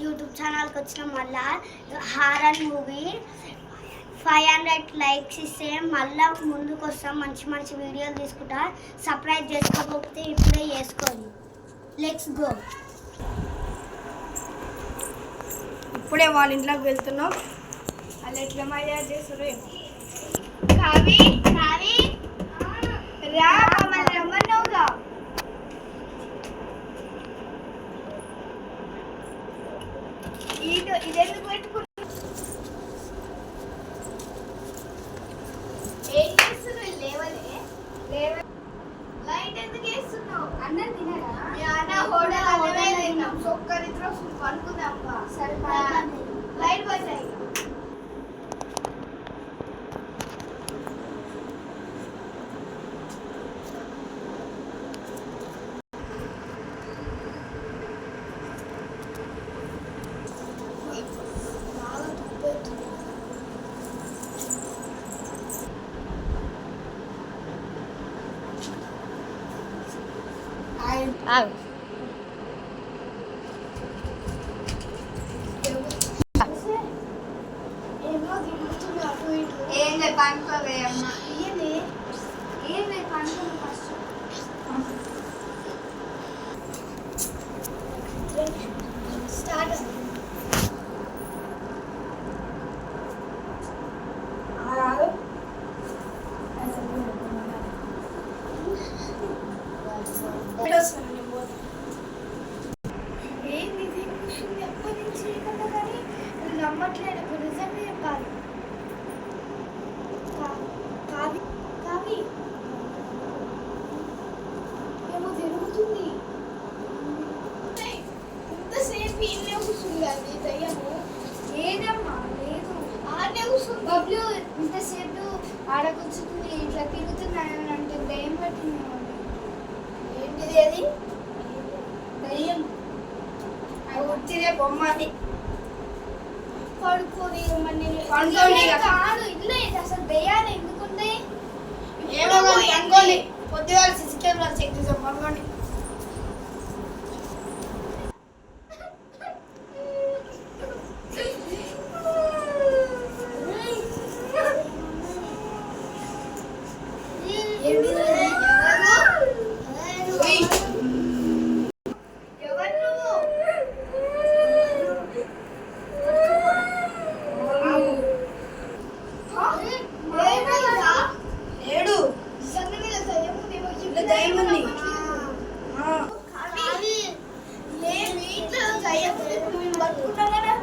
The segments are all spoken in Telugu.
యూట్యూబ్ ఛానల్కి వచ్చిన మళ్ళా హారర్ మూవీ 500 లైక్స్ ఇస్తే మళ్ళీ ముందుకు వస్తాం. మంచి మంచి వీడియోలు తీసుకుంటా. సబ్స్క్రైబ్ చేసుకోకపోతే ఇప్పుడే చేసుకోండి. Let's go. ఇప్పుడే వాళ్ళ ఇంట్లోకి వెళ్తున్నాం. వాళ్ళు ఎట్లా మర్యాద చేస్తారు. కావి కావి రా, మమ్మల్ని రమ్మన్నావుగా. ఇదెందుకు పెట్టుకున్నా? ఏం చేస్తున్నావు? లేవలే లైట్ ఎందుకు వేస్తున్నావు? అన్నం తినరా? అన్న హోటల్ అన్నమే తిన్నాం. ఒక్కరిద్దరు పడుకుందాం. సరే లైట్ పోతాయి. ఏంలే పండుకోవే అమ్మ. ఏంలే పండుగ ఫస్ట్ స్టార్ట్. ఏంది కూర్చుంది ఎప్పటి నుంచి కదా, కానీ నమ్మట్లేదు. నిజంగా చెప్పాలి. కావి కావి ఏమో జరుగుతుంది. ఇంతసేపు ఇల్లే కూర్చుంది అది దయ్యము. ఏదమ్మా లేదు, ఆడనే కూర్చుంది. బబ్లు ఇంతసేపు ఆడ కూర్చుంది, ఇట్లా తిరుగుతున్నాయని అంటే దయ్యం పట్టింది. ఏంటిది అది? దయ్యం వచ్చిదే బొమ్మ. అది పడుకోని పడుకోని కాదు, ఇల్లే అసలు దయ్యాలు ఎందుకుంటాయి? ఏమో అనుకోండి. పొద్దుగా సిసి కెమెరా చెక్ చేసాం. పనుకోండి.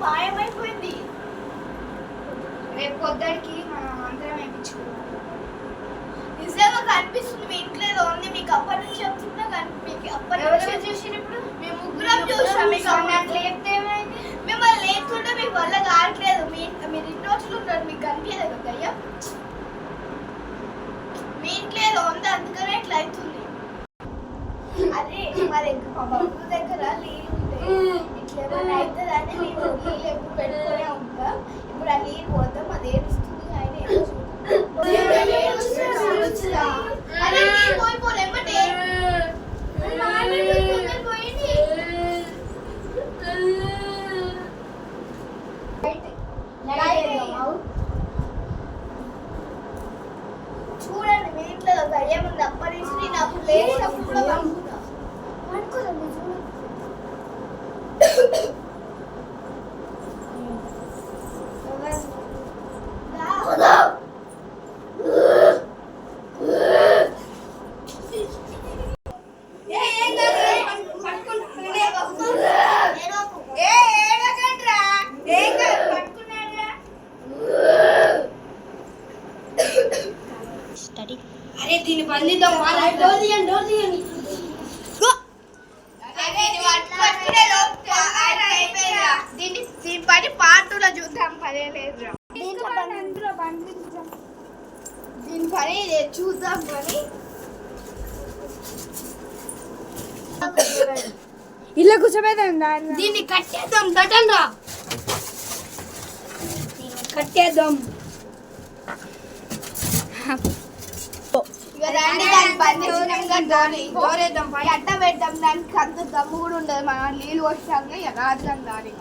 మాయమైపోయింది. రేపు పొద్దుడికి మనం అందరం వేయించుకున్నాం. నిజంగా కనిపిస్తుంది. మీ ఇంట్లో ఏదో ఉంది. మీకు అప్పటి నుంచి చెప్తున్నా. మీకు అప్పటి నుంచి చూసినప్పుడు మేము ముగ్గురం చూసాం. మీకు అట్లా చెప్తే ఏమైంది? మిమ్మల్ని లేకుంటే మీకు వల్ల కావట్లేదు. మీరు ఇన్ని రోజులు ఉంటారు. మీకు కనిపించలేదు కదా అయ్యా. మీ ఇంట్లో ఏదో ఉంది, అందుకనే ఇట్లా అవుతుంది. అదే మరి మా బాబు దగ్గర నీళ్ళు ఉంటాయి. ఇట్లా ఏమైనా అవుతుంది అని నేను నీళ్ళు ఎప్పుడు పెట్టుకునే ఉంటా. ఇప్పుడు ఆ నీళ్ళు పోతాం. అది ఏడుస్తుంది. ఆయన ఏదో అదే నీళ్ళు పోయిపోలే ఎమ్మటే పోయింది. చూడండి, మీ ఇంట్లో దయ్యం ఉంది. అప్పటి నుంచి నాకు లేచినప్పుడు కూడా పడుకున్నా. పడుకోదండి చూడండి. అరే దీన్ని బంధిద్దాం. దీని పని పార్టీలో చూద్దాం. పనే లేదు. దీని పని చూద్దాం. పని ఇలా కూర్చోబెడదాం. దీన్ని కట్టేద్దాం. దటంగా కట్టేద్దాం. ఇక దాన్ని బంద్ చేసినాం అట్ట పెడతాం దానికి అంత దమ్ము కూడా ఉండదు. మనం నీళ్ళు వచ్చాక రాదు దాని దారి.